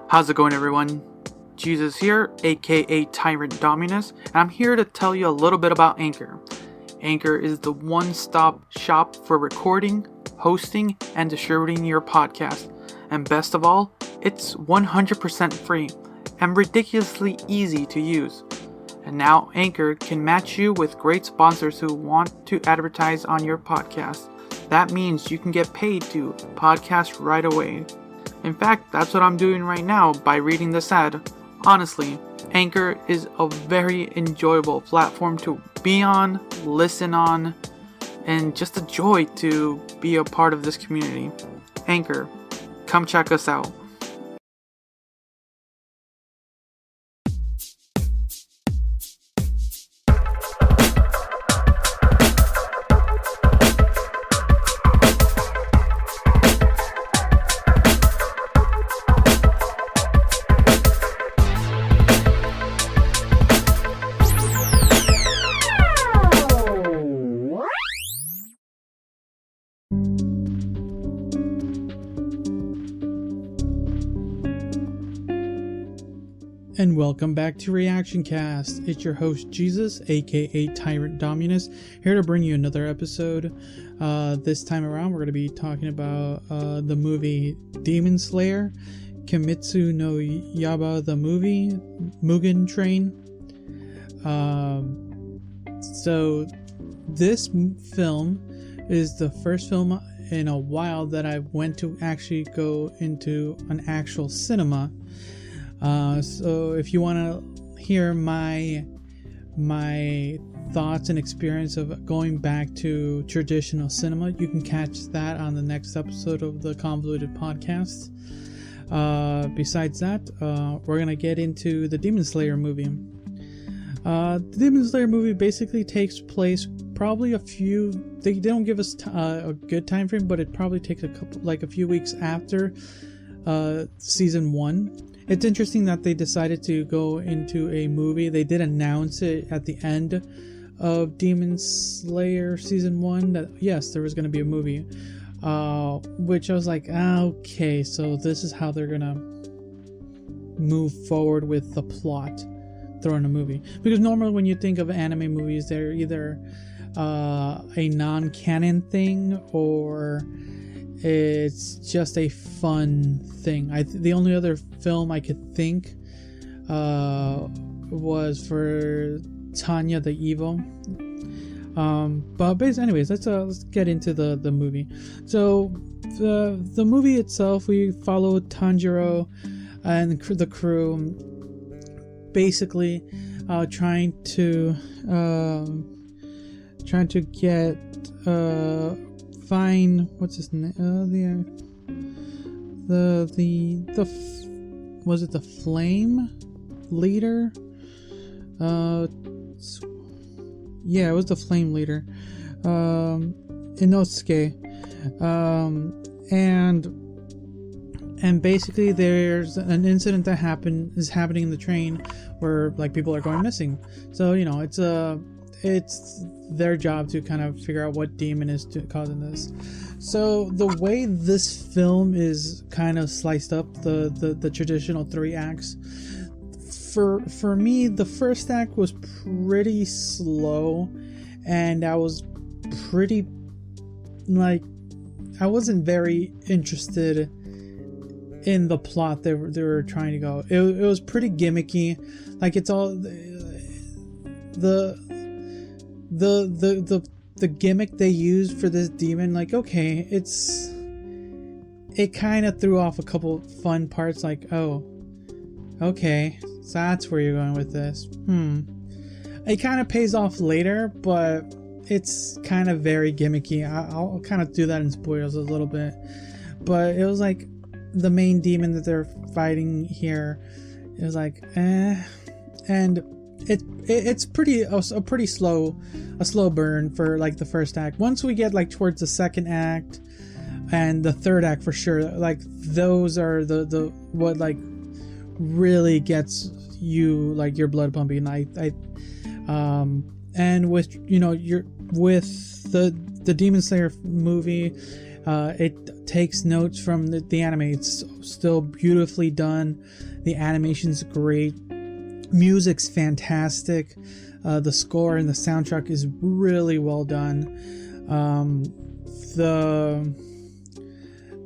How's it going, everyone? Jesus here, aka Tyrant Dominus, and I'm here to tell you a little bit about Anchor. Anchor is the one-stop shop for recording, hosting, and distributing your podcast. And best of all, it's 100% free and ridiculously easy to use. And now Anchor can match you with great sponsors who want to advertise on your podcast. That means you can get paid to podcast right away. In fact, that's what I'm doing right now by reading this ad. Honestly, Anchor is a very enjoyable platform to be on, listen on, and just a joy to be a part of this community. Anchor, come check us out. And welcome back to Reactioncast. It's your host Jesus, aka Tyrant Dominus, here to bring you another episode. This time around, we're going to be talking about the movie Demon Slayer, Kimetsu no Yaiba the Movie, Mugen Train. So this film is the first film in a while that I went to actually go into an actual cinema. So if you want to hear my thoughts and experience of going back to traditional cinema, you can catch that on the next episode of the Convoluted Podcast. Besides that, we're going to get into the Demon Slayer movie. The Demon Slayer movie basically takes place probably they don't give us a good time frame, but it probably takes a few weeks after season 1. It's interesting that they decided to go into a movie. They did announce it at the end of Demon Slayer season 1 that yes, there was going to be a movie, which I was like, okay, so this is how they're gonna move forward with the plot, throwing a movie. Because normally when you think of anime movies, they're either a non-canon thing or it's just a fun thing. The only other film I could think was for Tanya the Evil. But basically, anyways, let's get into the movie. So the movie itself, we follow Tanjiro and the crew, basically trying to get find what's his name? Was it the Flame Leader? Yeah, it was the Flame Leader. Inosuke. And basically there's an incident that is happening in the train where like people are going missing. So it's their job to kind of figure out what demon is causing this. So the way this film is kind of sliced up, the traditional 3 acts, for me, the first act was pretty slow, and I was pretty, I wasn't very interested in the plot they were trying to go. It was pretty gimmicky. Like, it's all the gimmick they used for this demon, like, okay, it kind of threw off a couple fun parts, like, oh, okay, so that's where you're going with this. It kind of pays off later, but it's kind of very gimmicky. I'll kind of do that in spoilers a little bit, but it was like the main demon that they're fighting here, it was like, and it's a pretty slow burn for like the first act. Once we get like towards the second act and the third act, for sure, like those are the what like really gets you, like, your blood pumping. And with the Demon Slayer movie, It takes notes from the anime. It's still beautifully done. The animation's great. Music's fantastic. The score and the soundtrack is really well done.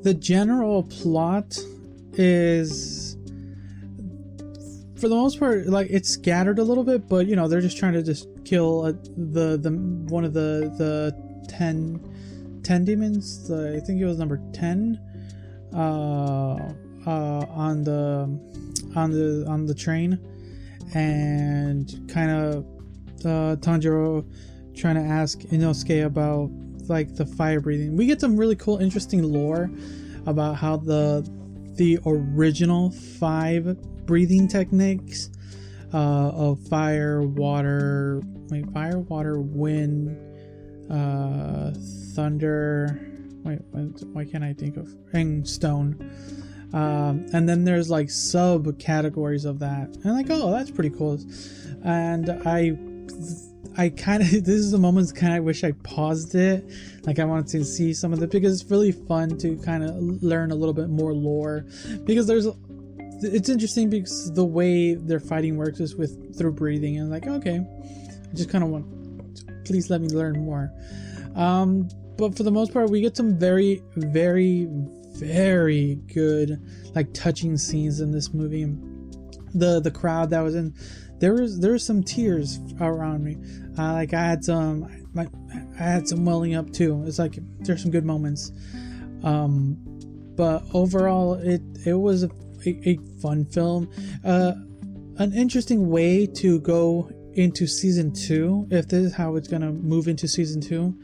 The general plot is, for the most part, like, it's scattered a little bit, but they're just trying to just kill the one of the 10 demons. I think it was number 10 on the train, and kind of Tanjiro trying to ask Inosuke about like the fire breathing. We get some really cool, interesting lore about how the original 5 breathing techniques of fire, water, wind, thunder. Why can't I think of? And stone. And then there's like subcategories of that, and like, oh, that's pretty cool. And I kind of, this is the moments kind of wish I paused it. Like, I wanted to see some of it, because it's really fun to kind of learn a little bit more lore, because it's interesting because the way their fighting works is through breathing, and like, okay, I just kind of want, please let me learn more. But for the most part, we get some very, very, very good, like, touching scenes in this movie. The crowd that was in, there was some tears around me. I had some welling up too. It's like, there's some good moments. But overall, it was a fun film. An interesting way to go into season 2, if this is how it's gonna move into season 2,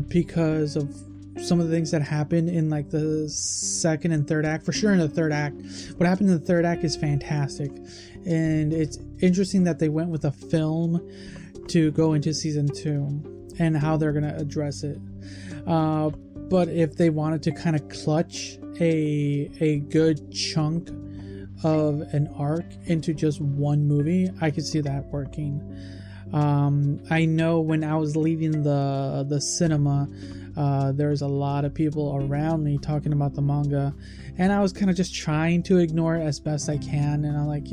because of some of the things that happen in like the second and third act. For sure in the third act, what happened in the third act is fantastic, and it's interesting that they went with a film to go into season 2 and how they're gonna address it. But if they wanted to kind of clutch a good chunk of an arc into just one movie, I could see that working. I know when I was leaving the cinema, there's a lot of people around me talking about the manga, and I was kind of just trying to ignore it as best I can. And I'm like,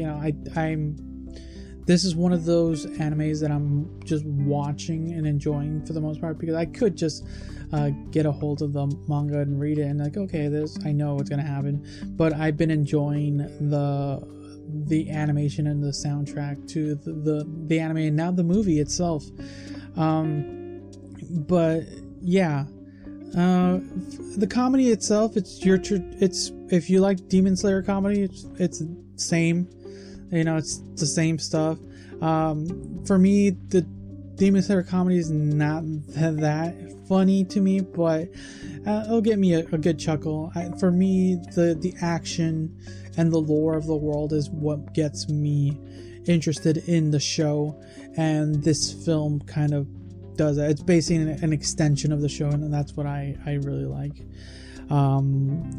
this is one of those animes that I'm just watching and enjoying for the most part, because I could just get a hold of the manga and read it, and like, okay, I know what's gonna happen. But I've been enjoying the animation and the soundtrack to the anime, and now the movie itself. But yeah, the comedy itself, it's if you like Demon Slayer comedy, it's same, it's the same stuff. For me, the Demon Slayer comedy is not that funny to me, but it'll get me a good chuckle. For me, the action and the lore of the world is what gets me interested in the show, and this film kind of does that. It's basically an extension of the show, and that's what I really like.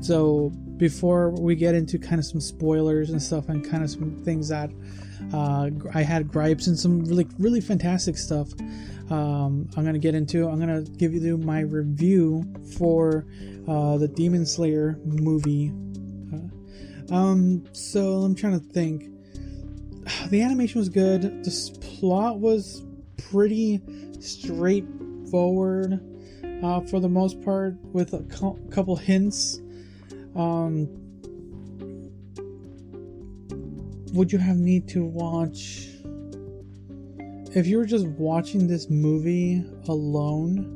So before we get into kind of some spoilers and stuff, and kind of some things that I had gripes and some really, really fantastic stuff, I'm gonna get into. I'm gonna give you my review for the Demon Slayer movie. So I'm trying to think. The animation was good. The plot was pretty straightforward for the most part, with a couple hints. Would you have need to watch, if you were just watching this movie alone,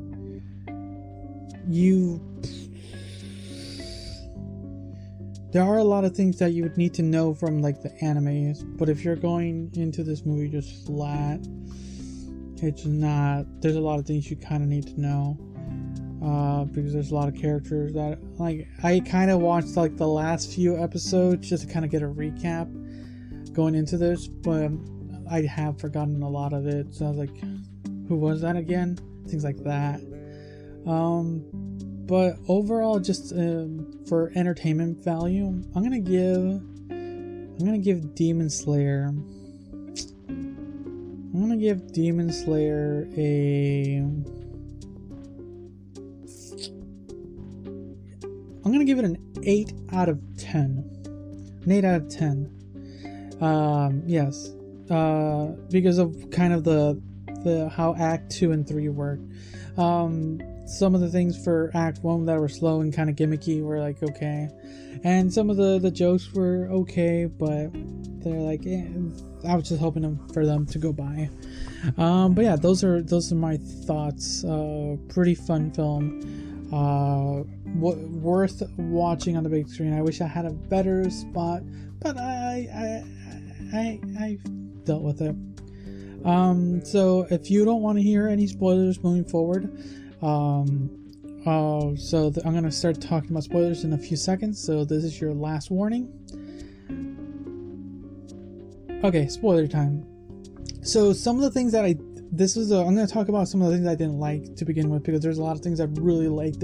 there are a lot of things that you would need to know from like the animes, but if you're going into this movie just flat, it's not, there's a lot of things you kind of need to know, because there's a lot of characters that, like, I kind of watched like the last few episodes just to kind of get a recap going into this, but I have forgotten a lot of it, so I was like, who was that again? Things like that. But overall, just for entertainment value, I'm gonna give Demon Slayer. I'm gonna give Demon Slayer a gonna give it an 8 out of 10. An 8 out of 10. Yes. Because of kind of the how Act 2 and 3 work. Some of the things for Act 1 that were slow and kind of gimmicky were like okay, and some of the jokes were okay, but they're like I was just hoping for them to go by. But yeah, those are my thoughts. Pretty fun film. Worth watching on the big screen. I wish I had a better spot, but I dealt with it. So if you don't want to hear any spoilers moving forward, I'm gonna start talking about spoilers in a few seconds. So this is your last warning. Okay, spoiler time. So some of the things that I'm gonna talk about some of the things I didn't like to begin with, because there's a lot of things I really liked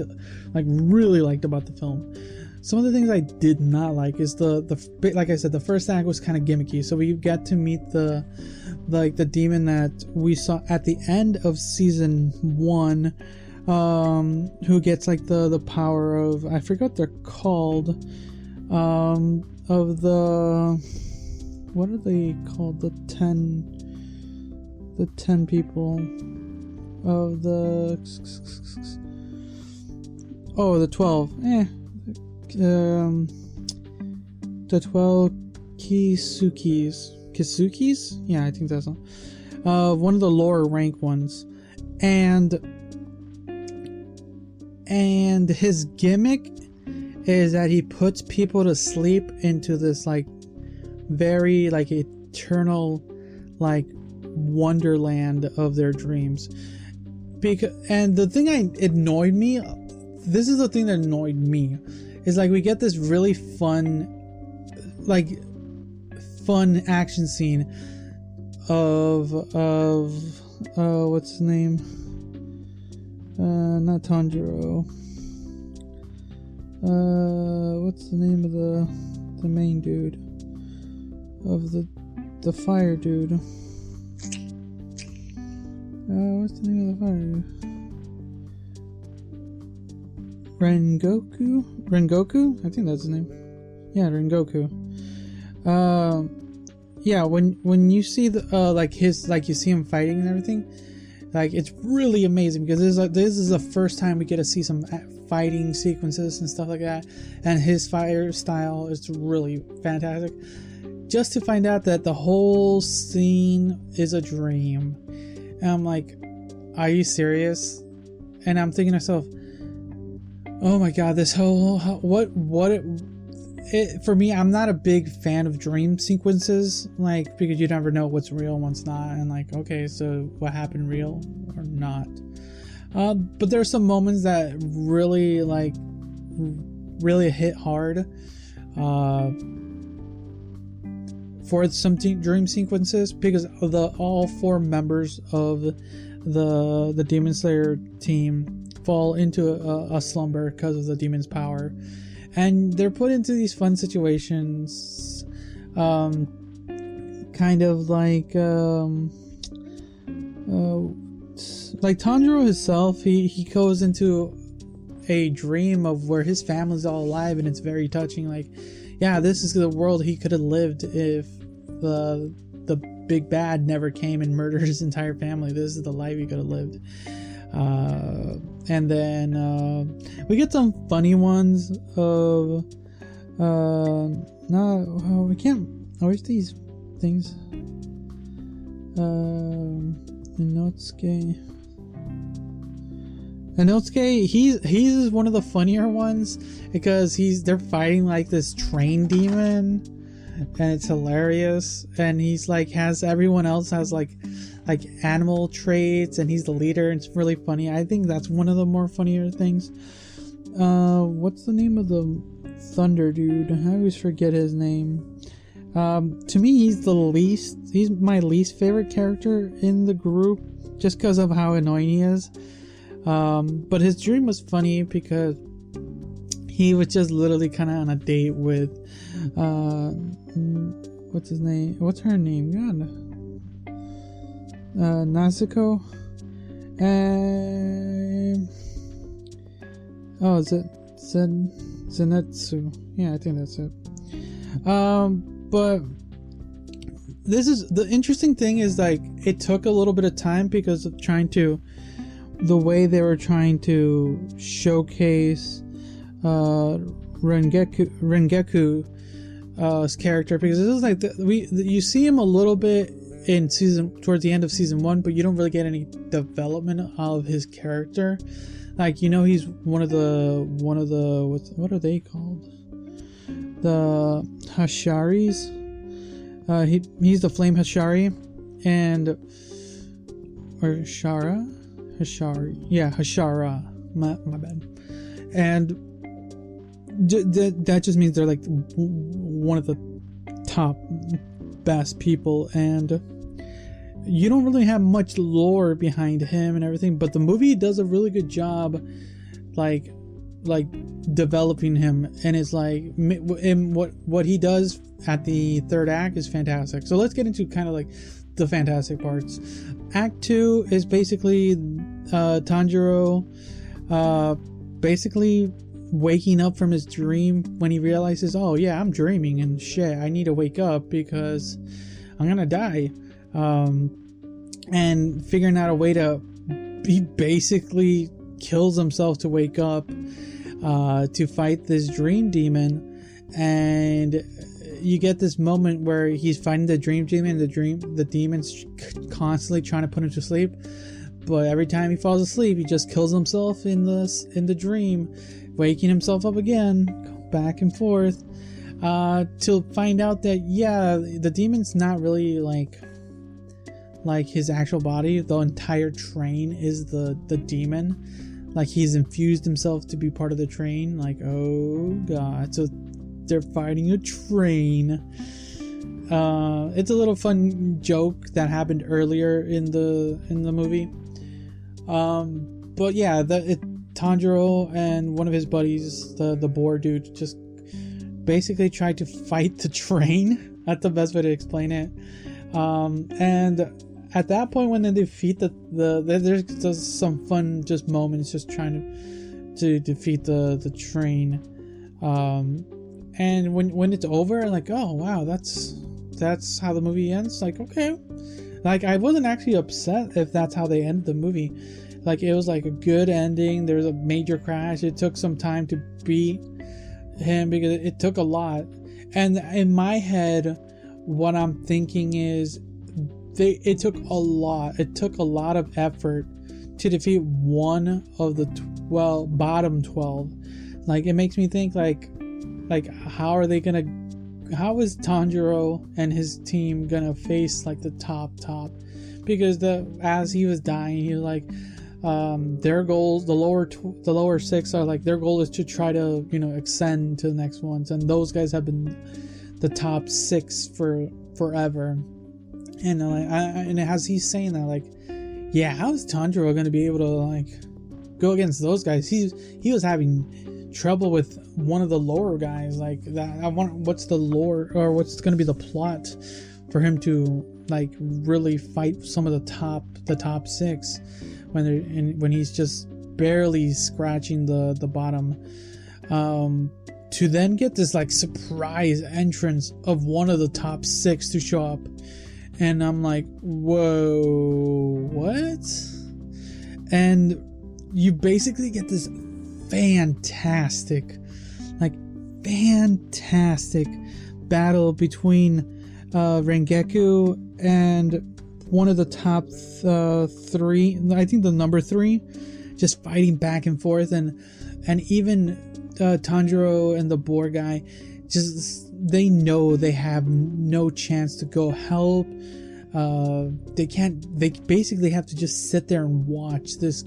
about the film. Some of the things I did not like is like I said, the first act was kind of gimmicky. So we get to meet the demon that we saw at the end of season 1, who gets like the power of, I forgot what they're called, of the, what are they called, the 10 people of the 12, the 12 Kisukis? Yeah, I think that's one of the lower rank ones. And his gimmick is that he puts people to sleep into this like very like eternal like wonderland of their dreams. And the thing that annoyed me, is like we get this really fun action scene of what's his name? Not Tanjiro. What's the name of the main dude? Of the fire dude. What's the name of the fire dude? Rengoku? I think that's his name. Yeah, Rengoku. Yeah, when you see the you see him fighting and everything, like it's really amazing, because this is the first time we get to see some fighting sequences and stuff like that, and his fire style is really fantastic. Just to find out that the whole scene is a dream, and I'm like, are you serious? And I'm thinking to myself, oh my god, this whole for me, I'm not a big fan of dream sequences, like, because you never know what's real and what's not, and like, okay, so what happened, real or not? But there are some moments that really hit hard for some dream sequences, because of all 4 members of the Demon Slayer team fall into a slumber because of the demon's power, and they're put into these fun situations, kind of like Tanjiro himself, he goes into a dream of where his family's all alive, and it's very touching. Like, yeah, this is the world he could have lived if the big bad never came and murdered his entire family. This is the life he could have lived. And then we get some funny ones of we can't. I wish these things. Inosuke, he's one of the funnier ones, because they're fighting like this train demon, and it's hilarious, and he's like everyone else has like animal traits, and he's the leader, and it's really funny. I think that's one of the more funnier things. What's the name of the thunder dude? I always forget his name. To me, he's my least favorite character in the group, just because of how annoying he is. But his dream was funny because he was just literally kind of on a date with what's his name? What's her name? God. Natsuko. Is it Zenitsu. Yeah, I think that's it. But this is the interesting thing is like it took a little bit of time because of the way they were trying to showcase Rengeku's character, because this is like you see him a little bit in towards the end of season 1, but you don't really get any development of his character. Like, he's one of the what are they called? The Hasharis. He's the Flame Hashari, or Hashari. Yeah, Hashara. My bad. And that just means they're like one of the top best people, and you don't really have much lore behind him and everything, but the movie does a really good job like developing him, and it's like in what he does at the third act is fantastic. So let's get into kind of like the fantastic parts. Act 2 is basically Tanjiro basically waking up from his dream when he realizes, oh yeah, I'm dreaming and shit, I need to wake up because I'm gonna die, and figuring out a way to, he basically kills himself to wake up to fight this dream demon. And you get this moment where he's fighting the dream demon, and the demon's constantly trying to put him to sleep, but every time he falls asleep he just kills himself in the dream, waking himself up again, back and forth, to find out that yeah, the demon's not really like his actual body. The entire train is the demon. Like, he's infused himself to be part of the train. Like, oh god. So they're fighting a train. It's a little fun joke that happened earlier in the movie. But yeah, Tanjiro and one of his buddies, the boar dude, just basically tried to fight the train. That's the best way to explain it. And at that point, when they defeat there's just some fun just moments, just trying to defeat the train. And when it's over, like, oh wow, that's how the movie ends. Like, okay, like I wasn't actually upset if that's how they ended the movie. Like, it was like a good ending. There was a major crash. It took some time to beat him because it took a lot. And in my head, what I'm thinking is it took a lot. It took a lot of effort to defeat one of the bottom 12. Like, it makes me think like how is Tanjiro and his team gonna face like the top? Because as he was dying, he was like, their goals, the lower 6 are like, their goal is to try to ascend to the next ones, and those guys have been the top 6 for forever. And and as he's saying that, like, yeah, how is Tanjiro going to be able to like go against those guys? He was having trouble with one of the lower guys. Like, that what's the lore, or what's going to be the plot for him to like really fight some of the top 6 when he's just barely scratching the bottom, to then get this like surprise entrance of one of the top 6 to show up. And I'm like, whoa, what? And you basically get this fantastic battle between Rengeku and one of the top 3, I think the number 3, just fighting back and forth, and even Tanjiro and the boar guy, just, they know they have no chance to go help. They basically have to just sit there and watch this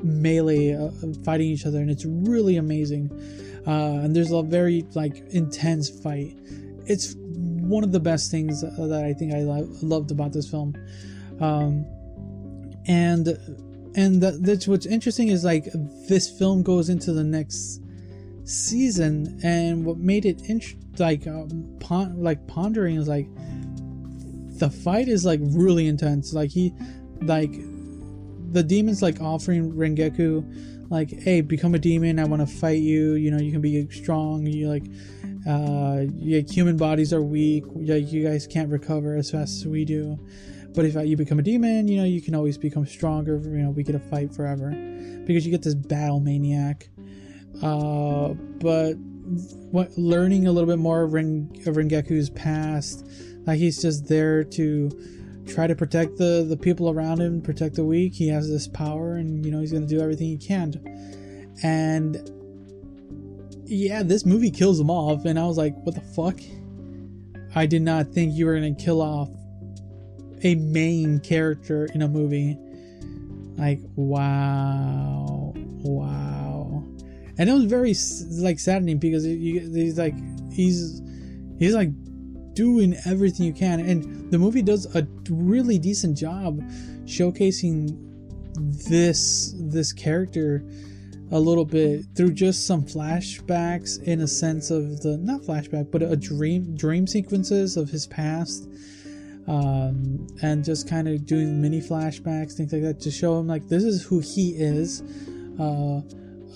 melee fighting each other, and it's really amazing. And there's a very like intense fight. It's one of the best things that I think I loved about this film. And that's what's interesting is like this film goes into the next season, and what made it pondering is like the fight is like really intense. Like the demon's like offering Rengeku like, hey, become a demon, I want to fight you, you know, you can be strong, you like human bodies are weak, you guys can't recover as fast as we do, but if you become a demon, you know, you can always become stronger, you know, we get to fight forever, because you get this battle maniac. But learning a little bit more of Rengeku's past, like, he's just there to try to protect the people around him, protect the weak. He has this power, and, you know, he's going to do everything he can. And yeah, this movie kills him off, and I was like, what the fuck? I did not think you were going to kill off a main character in a movie. Like, wow. And it was very, like, saddening, because he's like doing everything you can, and the movie does a really decent job showcasing this character a little bit through just some flashbacks, in a sense of not flashback, but a dream sequences of his past, and just kind of doing mini flashbacks, things like that, to show him, like, this is who he is,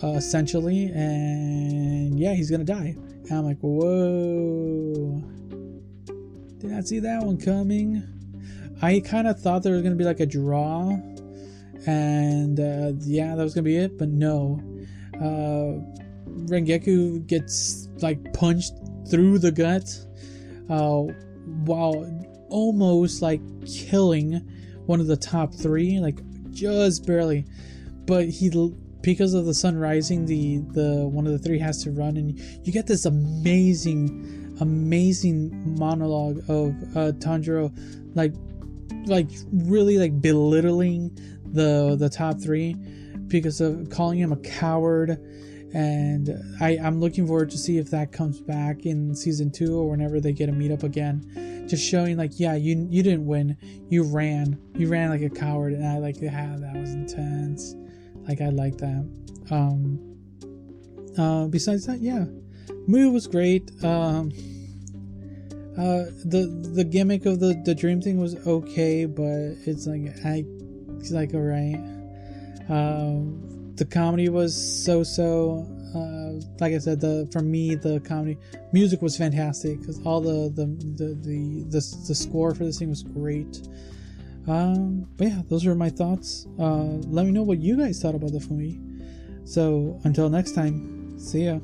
essentially, and yeah, he's gonna die. And I'm like, whoa, did not see that one coming. I kind of thought there was gonna be like a draw, and yeah, that was gonna be it, but no. Rengeku gets, like, punched through the gut, while almost, like, killing one of the top three, like, just barely. But because of the sun rising, the one of the three has to run, and you get this amazing monologue of Tanjiro, like really, like, belittling the top three because of calling him a coward. And I'm looking forward to see if that comes back in season 2, or whenever they get to meet up again, just showing, like, yeah, you didn't win, you ran like a coward. And I like, yeah, that was intense. Like, I like that. Besides that, yeah, movie was great. The gimmick of the dream thing was okay, but it's like alright. The comedy was so. Like I said, for me, the comedy music was fantastic, because all the score for this thing was great. But yeah, those were my thoughts. Let me know what you guys thought about the movie. So until next time, see ya.